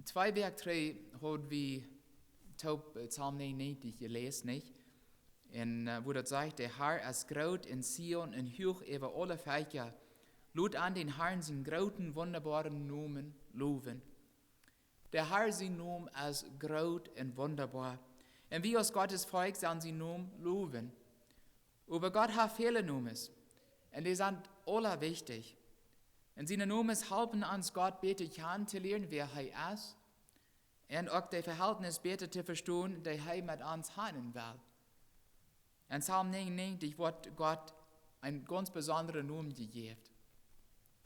2 Vers 3 hat wie Taub Psalm 99 gelesen, nicht? Und wo das sagt, der Herr ist groß in Zion und hoch über alle Völker. Lud an den Herrn seinen großen, wunderbaren Namen loben. Der Herr sein Name ist groß und wunderbar. Und wir als Gottes Volk sollen seinen Namen loben. Aber Gott hat viele Namen. Und die sind alle wichtig. Und seine Namen helfen uns, Gott besser kennenzulernen, wer er ist. Und auch das Verhältnis besser zu verstehen, das er mit uns haben will. In Psalm 99 wird Gott einen ganz besonderen Namen gegeben.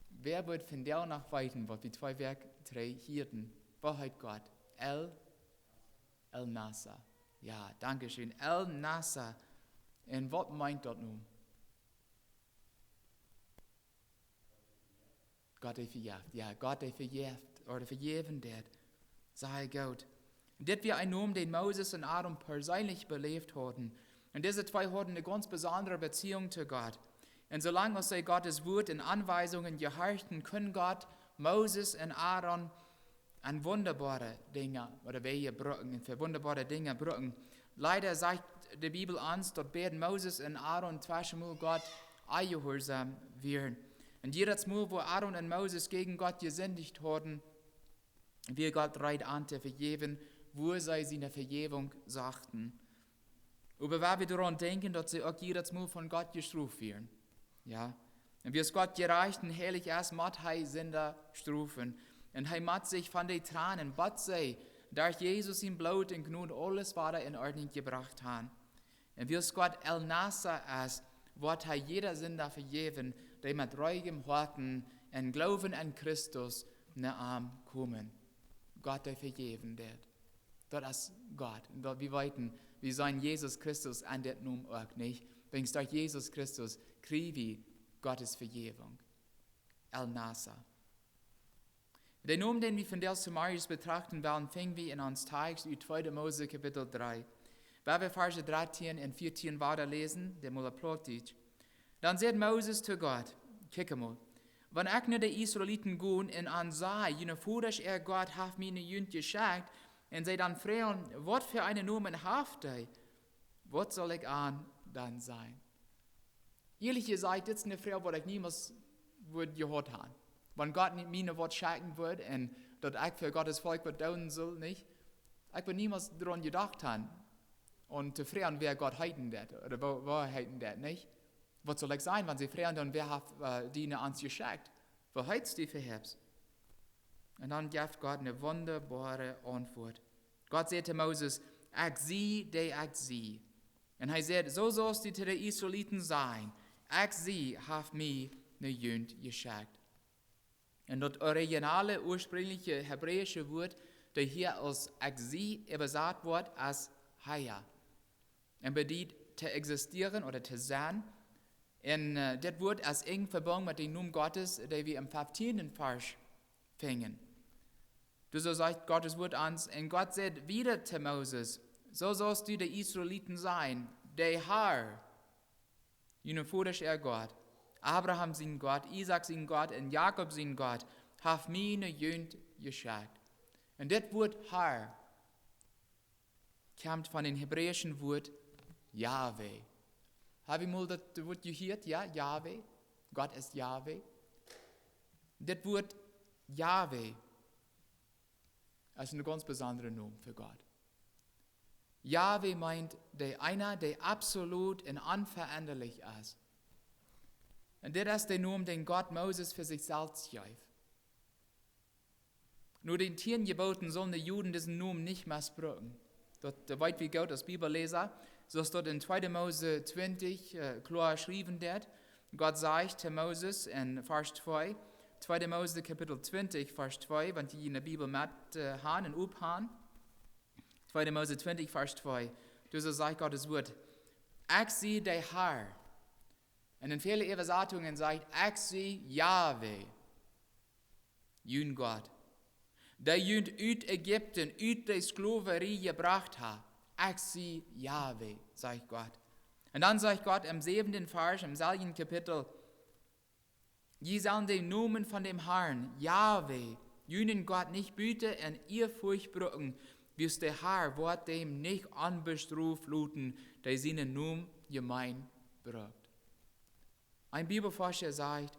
Wer wird von der nach weiten, was die 2 Vers 3 hielten? Was hat Gott? El Nasser. Ja, danke schön. El Nasser. Und was meint das nun? Gott hat verjährt. Ja, Gott hat verjährt oder vergeben wird. Sei Gott. Das war ein Name, den Moses und Aaron persönlich belebt hatten. Und diese 2 hatten eine ganz besondere Beziehung zu Gott. Und solange sie Gottes Wort und Anweisungen gehorchten, können Gott, Moses und Aaron an wunderbare Dinge oder Wege brücken, für wunderbare Dinge brücken. Leider sagt die Bibel uns, dass beide Moses und Aaron zweimal Gott eingehorsam wären. Und jedes Mal, wo Aaron und Moses gegen Gott gesündigt hatten, wir Gott bereit an zu vergeben, wo sie seine Vergebung sagten. Aber wenn wir daran denken, dass sie auch jedes Mal von Gott gestraft werden. Ja. Und wie es Gott gereicht und heilig ist, macht er Sünder strafen. Und er macht sich von den Tränen, bat sie, durch Jesus im Blut und Gnade alles, was er in Ordnung gebracht hat. Und wie es Gott El Nasser ist, wird er jeder Sünder vergeben, der mit ruhigem Herzen und Glauben an Christus nahe kommen. Gott, der vergeben wird. Das ist Gott. Und wir weiten, wir sein Jesus Christus an der Namen auch nicht. Wenn es durch Jesus Christus kriegen wir Gottes Vergebung. El Nasser. Den Namen, den wir von der Sumarius betrachten werden, finden wir in uns Text in 2. Mose Kapitel 3. Wenn wir Verse 13 und 14 weiterlesen, der mal applaudit. Dann sagt Moses zu Gott, kick mal, wenn ich nur die Israeliten gehen und ansah, jene Vater, Gott hat mir eine Jünd geschickt, und sie dann fragen, was für einen Namen habt ihr? Was soll ich an dann sein? Ehrlich gesagt, das ist eine Frage, die ich niemals gehört habe. Wenn Gott nicht mir was schenken würde und dass ich für Gottes Volk was tun soll, nicht? Ich würde niemals daran gedacht haben und zu fragen, wer Gott heiten wird oder wo heiten wird, nicht? Was soll ich sein, wenn sie fragen, dann wer hat die uns geschenkt? Wo heitst du für Herbst? Und dann gibt Gott eine wunderbare Antwort. Gott sagte Moses, ich sehe, der ich sehe. Und er sagt, so sollst du zu den Israeliten sein. Ich sehe, hat mir eine Jünd geschenkt. Und das originale, ursprüngliche hebräische Wort, das hier als ich sehe übersetzt wird, als Haya. Und bedeutet zu existieren oder zu sein. Und das Wort ist eng verbunden mit dem Namen Gottes, den wir im 15. Vers finden. So sagt Gottes Wort uns, und Gott sagt wieder zu Moses, so sollst du die Israeliten sein, der Herr, jene Vater Gott, Abraham sein Gott, Isaac sein Gott und Jakob sein Gott, hat mir eine Jünd geschenkt. Und das Wort Herr kommt von dem hebräischen Wort Yahweh. Habe ich mal das Wort gehört? Ja, Yahweh. Gott ist Yahweh. Das Wort Yahweh ist ein ganz besonderer Name für Gott. Yahweh meint einer, der absolut und unveränderlich ist. Und das ist der Name, den Gott Moses für sich selbst gab. Nur den 10 Geboten sollen die Juden diesen Namen nicht missbrauchen. Dort weit wie Gott als Bibelleser, so ist dort in 2. Mose 20 klar geschrieben wird. Gott sagt zu Moses in Vers 2, 2. Mose Kapitel 20, Vers 2, wenn die in der Bibel mit haben und abhaben. 2. Mose 20, Vers 2. So sagt Gottes Wort, ich sehe der Herr. Und in vielen Übersetzungen sagt, ich sehe Yahweh, jün Gott, der jün aus Ägypten, aus der Sklaverei gebracht hat. Ich sehe Yahweh, sagt Gott. Und dann sagt Gott im 7. Vers, im selben Kapitel, je sollen den Namen von dem Herrn, Yahweh, Jünen Gott nicht biete en ihr Furcht brücken, wie es der Herr Wort dem nicht anbestruf luten, der seinen Numm gemein braucht. Ein Bibelforscher sagt,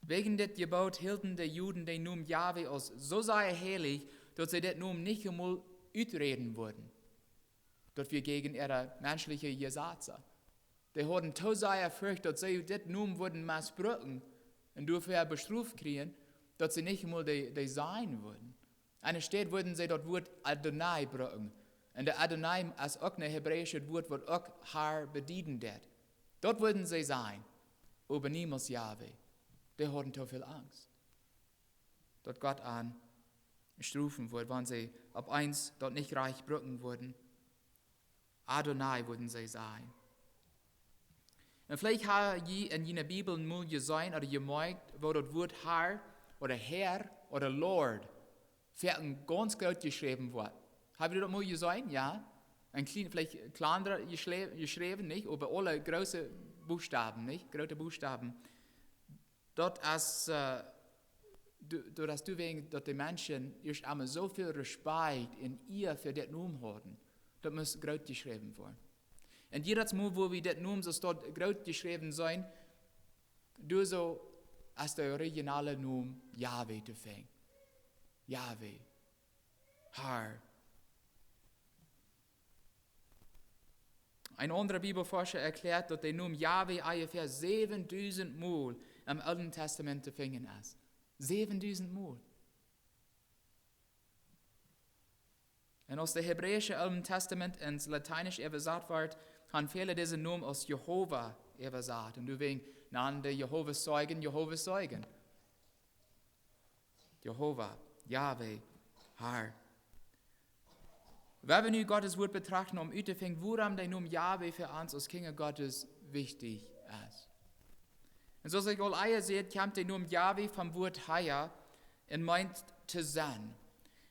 wegen des Gebot hielten die Juden den Numm Jahwe aus so sehr heilig, dass sie das Numm nicht einmal utreden würden. Dass wir gegen ihre menschliche Gesetze. Die hatten so sehr Furcht, dass sie das Numm würden missbrauchen und dafür bestraft kriegen, dass sie nicht einmal die sein würden. Eine Stadt würden sie das Wort Adonai brauchen. Und der Adonai ist auch ein hebräisches Wort, das auch Herr bedienen wird. Dort würden sie sein, aber niemals Jahwe. Die hatten so viel Angst. Dort Gott an strufen wird, wenn sie ab eins dort nicht reich brücken würden. Adonai würden sie sein. Und vielleicht haben je in jener Bibel mal gesehen oder gemerkt, wo das Wort Herr oder Herr oder Lord für ein ganz groß geschrieben wird. Habt ihr das mal gesehen? Ja. Ein klein, vielleicht kleiner geschrieben, nicht? Aber alle große Buchstaben, nicht? Große Buchstaben. Dort ist, dass du wegen, dass die Menschen erst einmal so viel Respekt in ihr für das Namen haben. Das muss groß geschrieben werden. Und jedes Mal, wo wir das Namen so dort groß geschrieben sein, du so als der originale Name Jahwe zu fangen. Jahwe. Herr. Ein anderer Bibelforscher erklärt, dass der Name Jahwe ungefähr 7000 Mal im Alten Testament zu finden ist. 7000 Mal. Und aus dem hebräischen Alten Testament ins Lateinisch übersetzt wird, haben viele diesen Namen aus Jehova übersetzt. Und deswegen nannte Jehovas Zeugen. Jehova, Jahwe, Herr. Wenn wir nun Gottes Wort betrachten, zu finden, woran der Name Jahwe für uns als Kinder Gottes wichtig ist. Und so sich all seht, kommt der Name Jahwe vom Wort Haya und meint zu sein.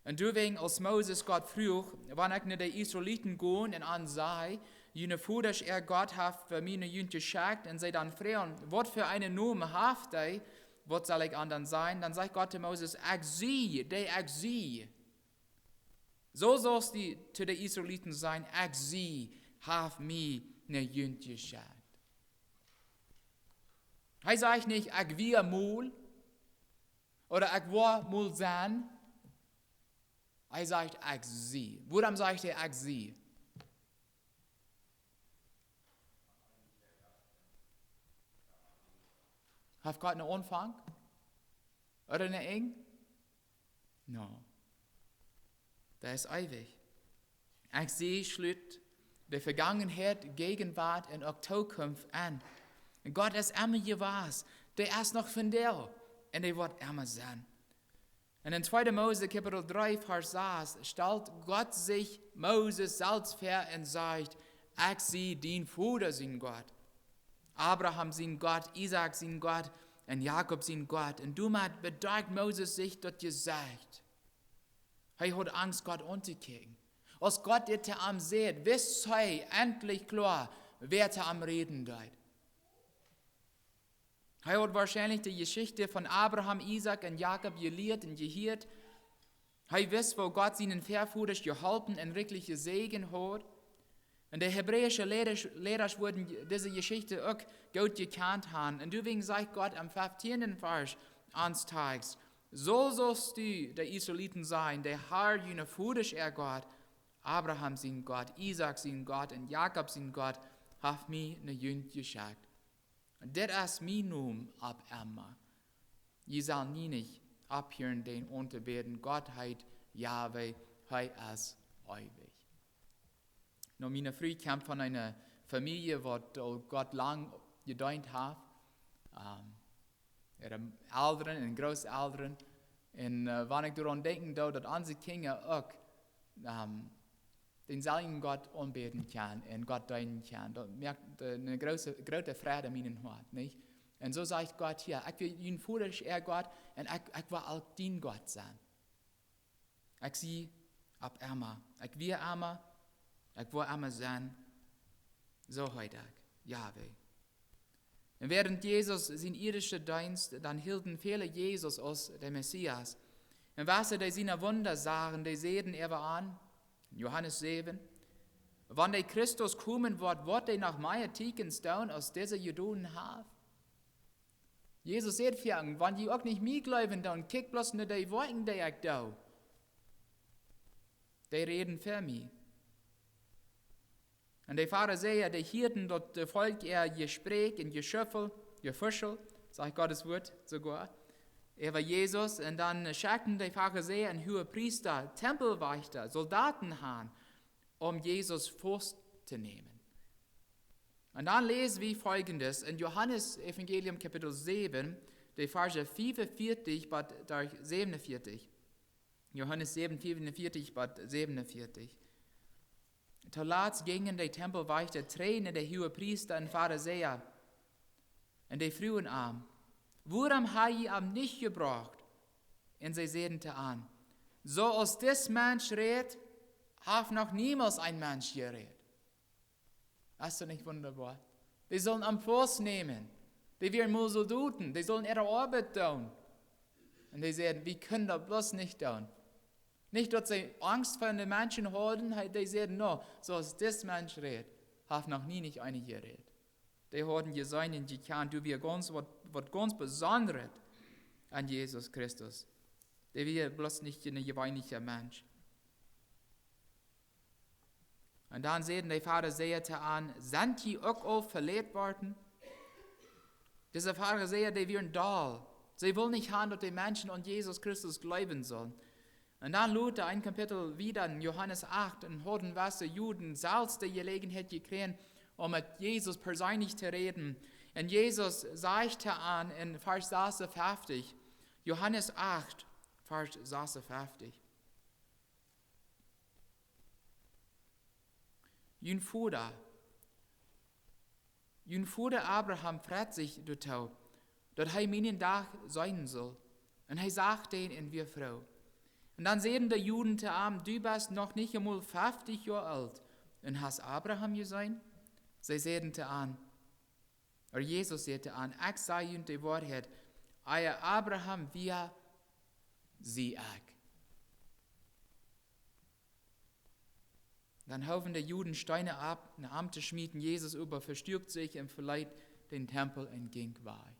Und deswegen, als Moses Gott frug, wann ich die Israeliten gehen und ansah, jene Fudersch Gott hat für meine Jünger geschickt und sie dann fragen, was für einen Namen habt ihr, was soll ich anderen sein? Dann sagt Gott zu Moses, ich sie. So sollst du zu den Israeliten sein, ich sie, hab mir ne Jünger geschickt. Er sagt nicht, ich wir mal, oder ich war mal sein. Er sagt, ich sie. Woran sagt er, ich sie? Hat Gott einen Anfang? Oder eine Eng? No. Das ist ewig. Ich sehe schließt die Vergangenheit, Gegenwart und auch Zukunft an. Und Gott ist immer gewiss. Der ist noch von dir. Und der wird immer sein. Und in 2. Mose, Kapitel 3, Vers 6, stellt Gott sich Moses selbst vor und sagt, ich sehe den Vater, sein Gott. Abraham, sein Gott, Isaac, sein Gott und Jakob, sein Gott. Und damit bedeutet Moses sich das gesagt. Er hat Angst, Gott anzukriegen. Als Gott das am sieht, wisst ihr endlich klar, wer da am Reden geht. Er hat wahrscheinlich die Geschichte von Abraham, Isaac und Jakob gelehrt und gehört. Er weiß, wo Gott seinen Vorfahren geholfen und wirklich Segen hat. Und die hebräischen Lehrer wurden diese Geschichte auch gut gekannt haben. Und deswegen sagt Gott am 15. Vers ans Tages, so sollst du der Israeliten sein, der Herr jener Vater Gott, Abraham sein Gott, Isaac sein Gott und Jakob sein Gott, hat mir eine Jünger geschickt. Und das ist mein Name ab immer. Je soll nie nicht abhören, den unterbeten, Gottheit, Jahwe, er ist ewig. Nur meine Frau kommt von einer Familie, die Gott lang gedient hat. Ihre Eltern und Großeltern. Und wenn ich daran denke, dass unsere Kinder auch den selben Gott anbeten kann und Gott dienen kann, da merkt eine große Freude in meinem Hart. Nicht? Und so sagt Gott hier, ich will ihn Vater, Gott, und ich will auch dein Gott sein. Ich sehe ab immer. Ich will immer. Ich will immer sein, so heute, Jahwe. Und während Jesus sein irdischer Dienst, dann hielten viele Jesus als der Messias. Und was sie seine Wunder sagen, die sehen er an, Johannes 7, wenn der Christus kommen wird er nach meiner Tiken stone aus dieser Juden haben. Jesus sagt für ihn, wenn die auch nicht mir glauben, dann kick bloß nur die Worte, die ich da. Die reden für mich. Und die Pharisäer, die hielten dort Volk Gespräch und Gefuschel, sagt Gottes Wort sogar, über Jesus. Und dann schickten die Pharisäer einen hohen Priester, Tempelwächter, Soldaten an, um Jesus festzunehmen. Und dann lesen wir Folgendes in Johannes Evangelium Kapitel 7, die Verse 45 bis 47. Johannes 7, 44 bis 47. Zuletzt gingen die Tempelwächter Tränen der hohen Priester und Pharisäer und die frühen Arm. Warum habt ihr ihn nicht gebracht? Und sie sedenten an. So als das Mensch redet, hat noch niemals ein Mensch geredet. Das ist nicht wunderbar? Die sollen am Fuß nehmen. Die werden mal so tun. Die sollen ihre Arbeit tun. Und die sagen, wir können das bloß nicht tun. Nicht, dass sie Angst vor den Menschen haben, die sagen, no, so als das Mensch redet, hat noch nie nicht einer geredet. Die haben gesagt, und die kann du wir ganz, was ganz Besonderes an Jesus Christus. Der wird bloß nicht ein gewöhnlicher Mensch. Und dann sehen die Pharisäer an, sind die auch all verletzt worden? Diese Pharisäer, die werden da. Sie wollen nicht haben, dass die Menschen an Jesus Christus glauben sollen. Und dann lud ein Kapitel wieder in Johannes 8 und hatten was die Juden selbst die Gelegenheit gekriegt, um mit Jesus persönlich zu reden. Und Jesus sagte an in Vers 56, Johannes 8, Vers 56. Jün Vater Abraham fragt sich dazu, dass er meinen Tag sein soll. Und er sagt denen, wir Frau. Und dann sehen die Juden zu ihm, du bist noch nicht einmal 50 Jahre alt. Und hast Abraham gesehen? Sie sehen an, oder Jesus sagte an, ich sage ihnen die Wahrheit, euer Abraham wir sie auch. Dann haufen die Juden Steine ab, eine Amte schmieden, Jesus über, verstürkt sich und verleiht den Tempel und ging weiter.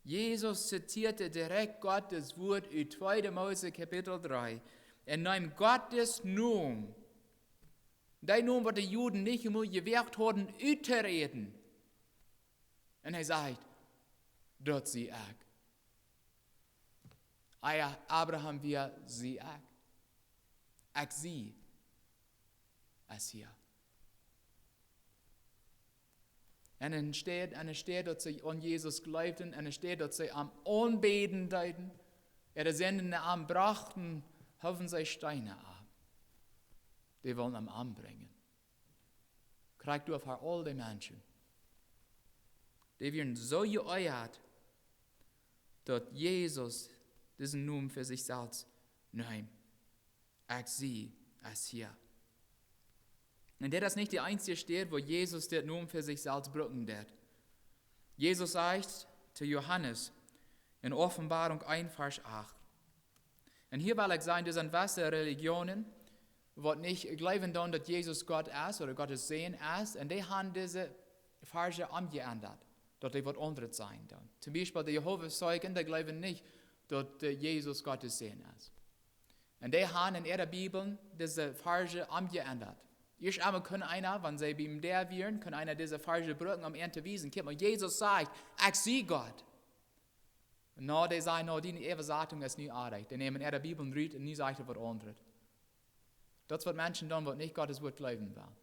Jesus zitierte direkt Gottes Wort in 2. Mose Kapitel 3. Er nahm Gottes Namen. Der Namen, was die Juden nicht einmal gewagt haben, reden. Und er sagt, dort sie auch. Euer Abraham wir sie auch. Ich sie. Als hier. Und dann steht, dass sie an Jesus glaubten, und dann steht, dass sie am Anbeten deuten, ihre sendende Arm brachten, hoffen sie Steine ab. Die wollen am Arm bringen. Kriegt du auf all die Menschen. Die werden so geeuert, dass Jesus diesen Namen für sich selbst nimmt. Ich sie als hier. Und der ist nicht die einzige Stelle, wo Jesus den Namen für sich selbst brücken wird. Jesus sagt zu Johannes in Offenbarung 1, Vers 8. Und hier will ich sagen, das sind weiße Religionen, die nicht glauben, dass Jesus Gott ist oder Gottes Sehen ist, und die haben diese Verse umgeändert, dass die was anderes sein dann. Zum Beispiel die Jehovas Zeugen, die glauben nicht, dass Jesus Gottes Sehen ist. Und die haben in ihrer Bibel diese Verse umgeändert. Ich aber können einer, wenn sie bei ihm der wären, können einer diese falsche Brücken am Ende wiesen. Und Jesus sagt, ich sehe Gott. No, die sagen, no, die Übersetzung ist nicht artig. Die nehmen ihre Bibel und reden und nie sagen was anderes. Das wird Menschen tun, die nicht Gottes Wort glauben wollen.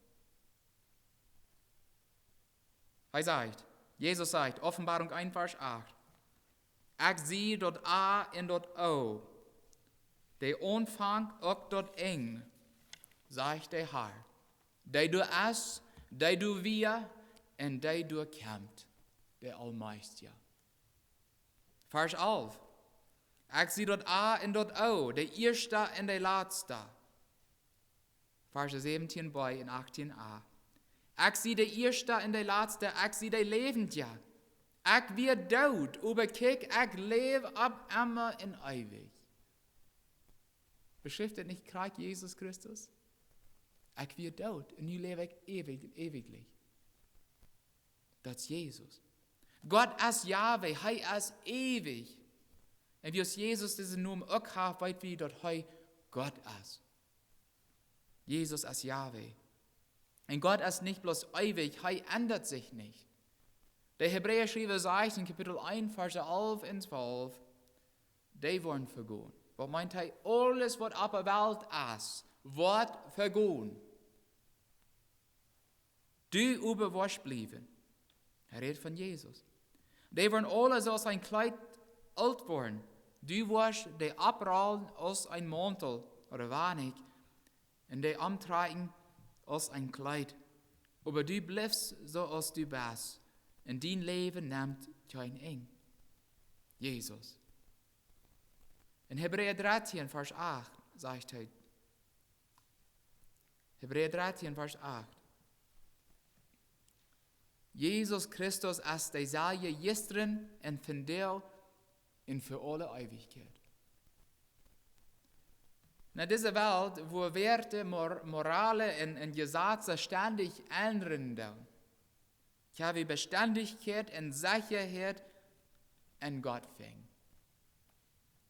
Jesus sagt, Offenbarung 1, Vers 8. Ich sehe dort A und dort O. Der Anfang auch dort eng, sagt der Herr. Der du es, der du wir, und der du kämmt, der Allmeister. Vers 11. Ich sehe dort A und dort O, der erste und der letzte. Vers 17b und 18a. Ich sehe der erste und der letzte, ich sehe der Lebende. Ich wird tot, aber kiek, ich lebe ab immer in ewig. Beschriftet nicht Christ Jesus Christus? Ich werde tot und nu lebe ich ewiglich. Das ist Jesus. Gott ist Jahwe, er ist ewig. Und wie Jesus diesen Namen auch hat, weit wie dort Gott ist. Jesus ist Jahwe. Und Gott ist nicht bloß ewig, er ändert sich nicht. Der Hebräerschreiber sagt in Kapitel 1, Verse 11 und 12, die wollen vergehen. Was meint er? Alles, was auf der Welt ist, wird vergehen. Du überwascht bleiben. Er redet von Jesus. Die werden alle als ein Kleid alt worden. Du wirst die abrollen als ein Mantel oder wenig und die antragen als ein Kleid. Aber du bleibst so, als du bist. Und dein Leben nimmt kein Eng. Jesus. In Hebräer 13, Vers 8, sagt er. Hebräer 13, Vers 8. Jesus Christus ist derselbe gestern und von der und für alle Ewigkeit. In dieser Welt, wo Werte, Morale und Gesetze ständig ändern, habe Beständigkeit und Sicherheit in Gott fängt,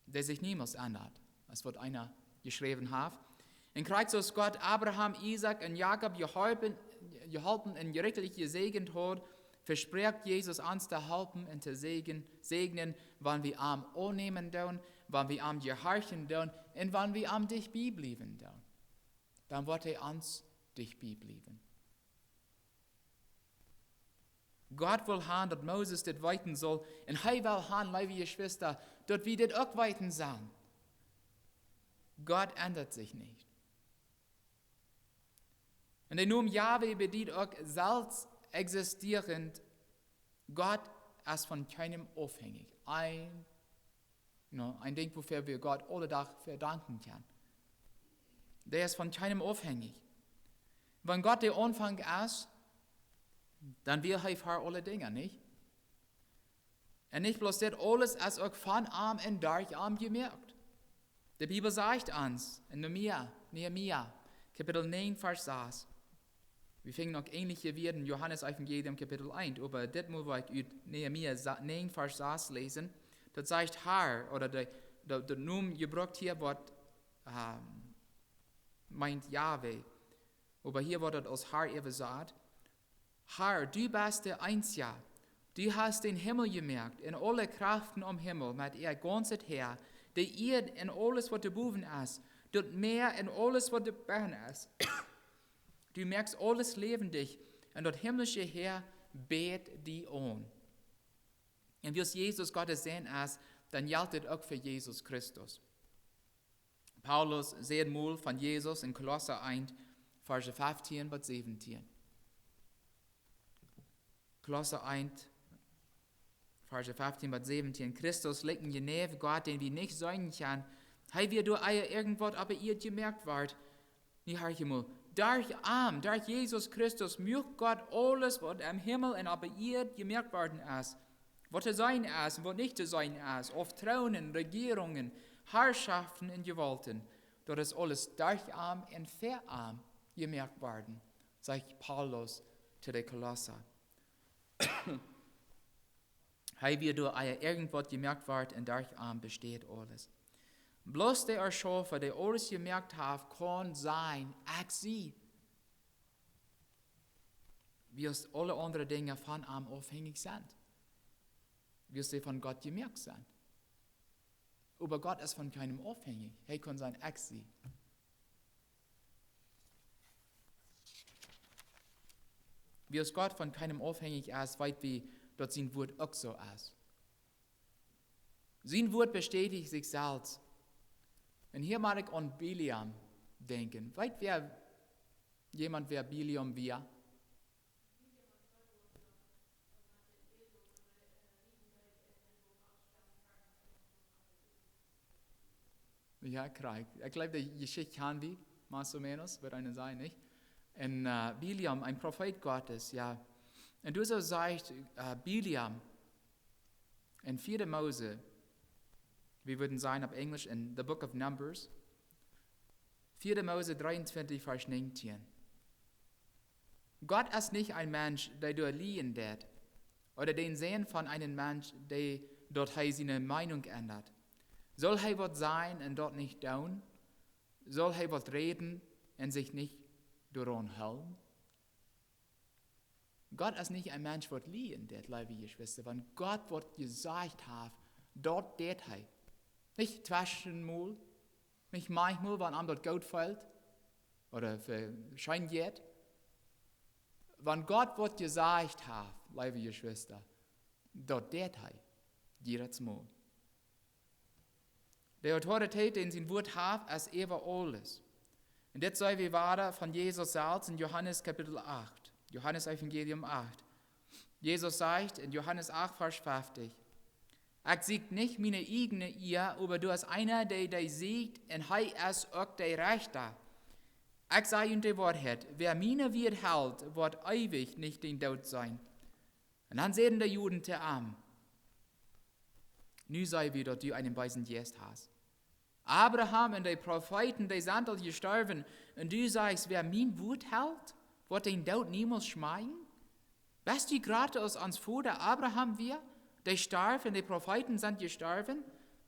der sich niemals ändert. Das wird einer geschrieben haben. In Christus Gott Abraham, Isaac und Jakob geholfen und gerichtlich gesegnet hat, verspricht Jesus uns zu helfen und zu segnen, wenn wir am annehmen tun, wenn wir am gehorchen tun und wenn wir am dich bleiben tun. Dann wird er uns dich bleiben. Gott will haben, dass Moses das weiten soll, und er will haben, liebe Geschwister, dass wir das auch weiten sollen. Gott ändert sich nicht. Und der Name Jahwe bedient auch selbst existierend. Gott ist von keinem abhängig. Ein Ding, wofür wir Gott alle Tag verdanken können. Der ist von keinem abhängig. Wenn Gott der Anfang ist, dann will er für alle Dinge, nicht? Und nicht bloß das, alles ist auch von arm und durch arm gemerkt. Die Bibel sagt uns in Nehemia, Kapitel 9, Vers 6. Wir fingen noch ähnliche Worte in Johannes Evangelium Kapitel 1, aber das muss ich aus Nehemia 9, Vers 6 lesen. Das sagt Herr, oder der Name gebraucht hier wird, meint Jahwe. Aber hier wird das als Herr gesagt. Herr, du bist der Einzige. Du hast den Himmel gemerkt, in alle Kräften am Himmel, mit ihr ganzes Herr, die Erde in alles, was der Boden ist, das Meer in alles, was der Bern ist. Du merkst alles lebendig, und das himmlische Herr bet die an. Und wie es Jesus Gottes sehen ist, dann gilt das auch für Jesus Christus. Paulus sagt mal von Jesus in Kolosser 1, Verse 15 bis 17. Kolosser 1, Verse 15 bis 17. Christus liegt in Nähe Gott, den wir nicht sagen können. Hey, wir du eier irgendwas, aber ihr gemerkt wart. Nie hör ich mal. Durch Jesus Christus mögt Gott alles, was im Himmel und auf ihr gemerkt worden ist. Was zu sein ist und was nicht zu sein ist. Auf Thronen, Regierungen, Herrschaften und Gewalten. Dort ist alles durch und für gemerkt worden, sagt Paulus zu den Kolosser. Hey, wie du eier irgendwas gemerkt wart und durch besteht alles. Bloß der Erschafer, der alles gemerkt hat, kann sein, ich sie. Wie es alle anderen Dinge von ihm abhängig sind. Wie es sie von Gott gemerkt sind. Aber Gott ist von keinem abhängig. Er kann sein, ich sie. Wie es Gott von keinem abhängig ist, weit wie dort sein Wort auch so ist. Sein Wort bestätigt sich selbst. Und hier mag ich an Biliam denken. Weißt wer Biliam war? Ja, Krieg. Ich glaube, die Geschichte kann wie, más o menos, wird eine sein, nicht? Und Biliam, ein Prophet Gottes, ja. Und du so sagst, Biliam, in 4. Mose, wir würden sagen auf Englisch in the Book of Numbers, 4. Mose 23, Vers 19. Gott ist nicht ein Mensch, der durch liegen wird, oder den Sehen von einem Mensch, der dort seine Meinung ändert. Soll er was sein und dort nicht tun? Soll er was reden und sich nicht daran halten? Gott ist nicht ein Mensch, der liegen wird, liebe Geschwister. Wenn Gott was gesagt hat, dort wird er. Nicht zwischenmal, nicht manchmal, wenn einem dort gut fällt oder für Schein geht. Wenn Gott was gesagt hat, liebe Geschwister, dort wird er. Jedes Mal. Die Autorität, die sein Wort hat, ist über alles. Und das sei wie weiter von Jesus selbst in Johannes Kapitel 8. Johannes Evangelium 8. Jesus sagt in Johannes 8, Vers 50, ich sieg nicht meine eigene ihr, aber du hast einer, der siegt, und er ist auch der Rechter. Ich sage in der Wahrheit, wer meine wird hält, wird ewig nicht in Tod sein. Und dann sehen die Juden zu ihm, nu sei wie dort du einen weisen Gest hast. Abraham und die Propheten, die sind alle gestorben, und du sagst, wer mein Wort hält, wird den Tod niemals schmeiden? Weißt du gerade aus uns Vater Abraham wir, der starb und die Propheten sind gestorben?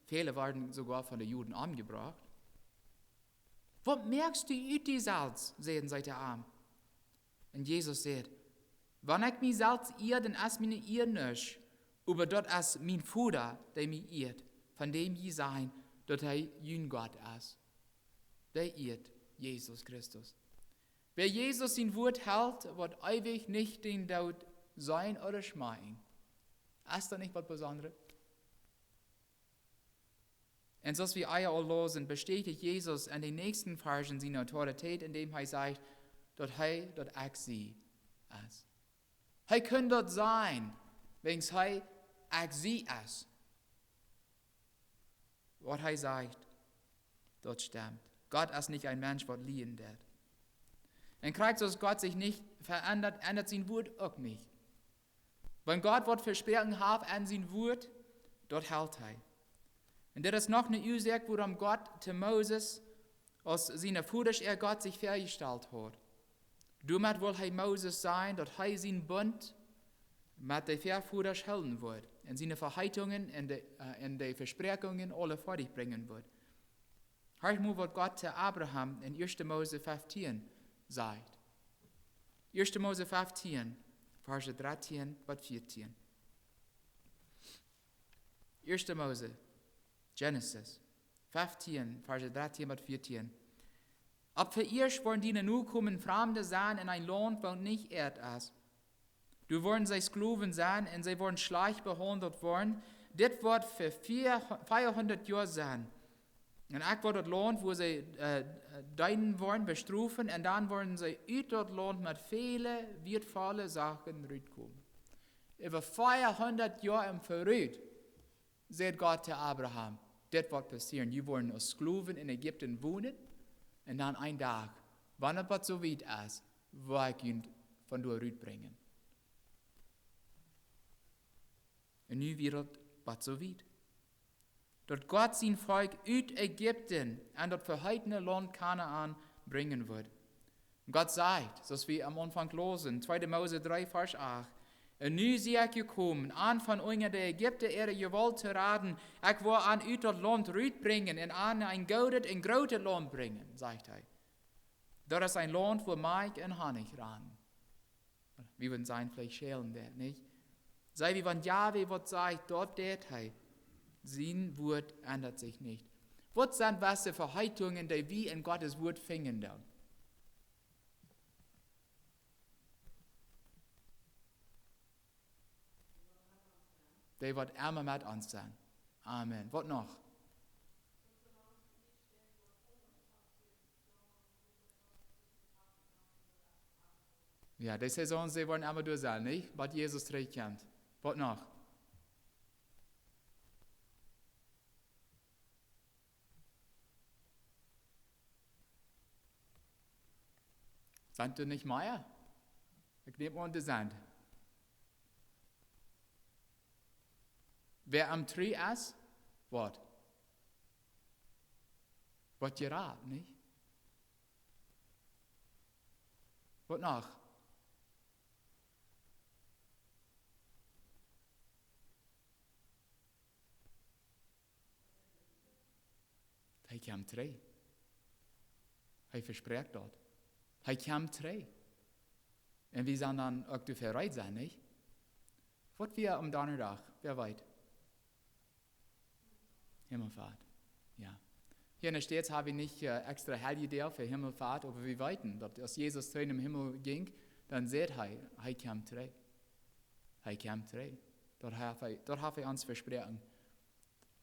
Viele waren sogar von den Juden umgebracht. Was merkst du ut die Salz, sehen sie der Arm. Und Jesus sagt, wenn ich mich Salz ihr, dann ist meine ihr nicht. Aber dort ist mein Vater, der mich irrt, von dem je sein, dort er jün Gott ist. Der irrt Jesus Christus. Wer Jesus sein Wort hält, wird ewig nicht den Tod sein oder schmeiden. Ist das nicht was Besonderes? Und so wie wir all losen, bestätigt Jesus in den nächsten Versen seine Autorität, indem er sagt, dort ich sie ist. Er kann dort sein, wegen ich sie es. Was er sagt, dort stimmt. Gott ist nicht ein Mensch, der liegen wird. Und Christus Gott sich nicht verändert, ändert sein Wort auch nicht. Wenn Gott was versprochen hat an sein Wort, dort hält er. Und das ist noch eine Ursache, warum Gott zu Moses aus seiner Vater Gott sich vorgestellt hat. Damit will er Moses sein, dass er seinen Bund mit den Vorvätern halten wird und seine Verheißungen und die Versprechungen alle fertig bringen wird. Hört mal, was Gott zu Abraham in 1. Mose 15 sagt. 1. Mose 15, Verse 13 bis 14. 1. Mose, Genesis 15, Verse 13 bis 14. Ob für ihr wollen die nu kommen Fremde sein in ein Land, wo nicht Erd ist. Du wollen sie Sklaven sein und sie wollen schlecht behandelt worden. Das wird für 400 Jahre sein. Und ich wird das Land, wo sie deinen wollen, bestrufen, und dann wollen sie aus das Land mit vielen wertvollen Sachen rauskommen. Über 400 Jahre im Verrät, sagt Gott zu Abraham, das wird passieren. Die wollen als Sklaven in Ägypten wohnen, und dann ein Tag, wann es so weit ist, wo ich ihn von dort rausbringen. Und nun wird es so weit. Dort Gott sein Volk aus Ägypten an das verheißene Land Kanaan bringen wird. Und Gott sagt, so wie am Anfang losen, 2. Mose 3, Vers 8, und nu sie ich gekommen, an von euch der Ägypter ihre Gewalt zu raten, ich will an aus das Land rausbringen und an ein goldet und großes Land bringen, sagt er. Das ist ein Land, wo Milch und Honig ran. Wir würden sein, vielleicht schälen wird, nicht? Sei wie wenn Jahwe was sagt, dort der Teil. Sein Wort ändert sich nicht. Was sind was für Verheißungen, die wir in Gottes Wort finden dann? Die wird immer mit uns sein. Amen. Was noch? Ja, die Saison, sie wollen immer durch sein, nicht? Was Jesus zurückkommt. Was noch? Sind du nicht Meier? Ich nehme an, die sind. Wer am Tree ist, was? Was gerät, nicht? Was noch? Hij kwam terug. Hij verspreekt dat. Hij kwam terug. En we zijn dan ook te verreit zijn, niet? Wat wir am Donnerdag, wer weet? Himmelfahrt, ja. Hier in der Stadt habe ich nicht extra Helligdagar für Himmelfahrt, aber wir weiten, dass als Jesus in den Himmel ging, dann seht er kam zurück. Er kam zurück. Dort habe ich uns versprochen.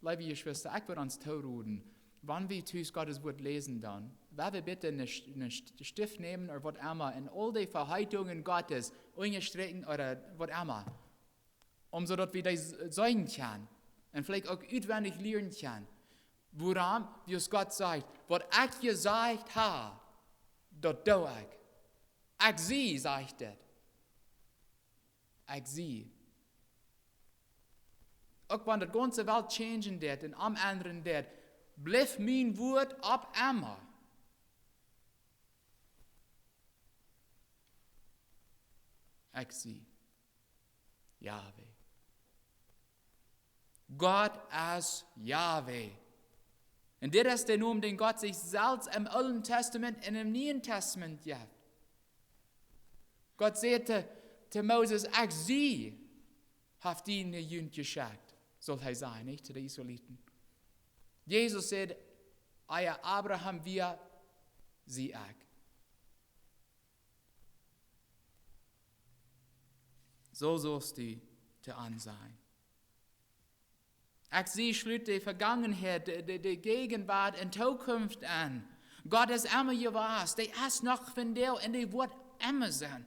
Liebe Geschwister, ich würde uns zurufen, wenn wir zu Gottes Wort lesen dann, werden wir bitte einen Stift nehmen oder was immer und all die Verheißungen Gottes unterstreichen oder was immer, so dass wir das sagen können und vielleicht auch auswendig lernen können, woran, wie es Gott sagt, was ich gesagt habe, das tue ich. Ich sehe, sagt das. Ich sehe. Auch wenn die ganze Welt changen wird und am anderen wird, bleibt mein Wort ab immer. Ich sehe. Jahwe. Gott ist Jahwe. Und das ist der Name, den Gott sich selbst im Alten Testament und im Neuen Testament gibt. Gott sagte zu Moses, ich sehe, hat ihn der Jünd geschickt, soll er sein, nicht zu den Israeliten. Jesus sagt, euer Abraham wir, sie ich. So sollst du zu an sein. Ich sehe schließlich die Vergangenheit, die Gegenwart und Zukunft an. Gott ist immer gewesen, der ist noch von dir und der wird immer sein.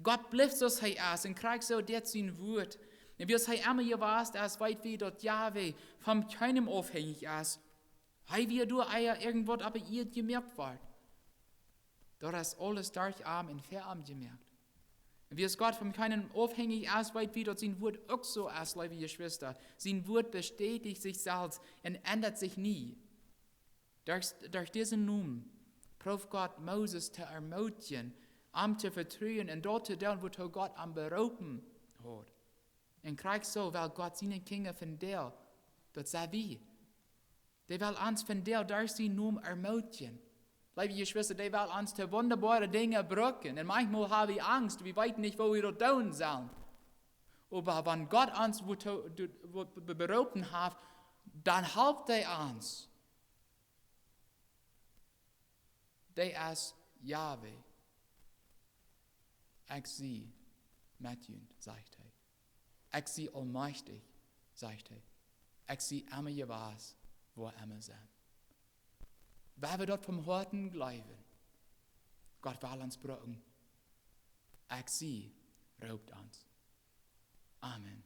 Gott bleibt so, er ist und kriegt so das sein Wort. Und wie es immer gewesen, ist weit wie dort Jahwe von keinem abhängig ist. Hei wie du eier irgendwas aber ihr gemerkt wird. Dort ist alles durcharm und verarm gemerkt. Und wie es Gott von keinem abhängig ist, weit wie dort sein Wort auch so ist, liebe Geschwister. Sein Wort bestätigt sich selbst und ändert sich nie. Durch diesen Namen prüft Gott Moses zu ermutigen, am zu vertrauen und dort zu tun, wo Gott am berufen hat. Und kriegt so, weil Gott seine Kinder von dir, das sei wie. Der will uns von dir durch seinen Namen ermutigen. Liebe Geschwister, der will uns zu wunderbaren Dingen brücken. Und manchmal habe ich Angst, wir wissen nicht, wo wir das tun sollen. Aber wenn Gott uns berufen hat, dann hilft er uns. Der ist Jahwe. Ich sehe mit ihnen, sagt er. Ich sehe allmächtig, sagt er. Ich sehe immer was, wo immer sind. Wer wir dort vom Horten glauben, Gott will uns brücken. Ich sehe, raubt uns. Amen.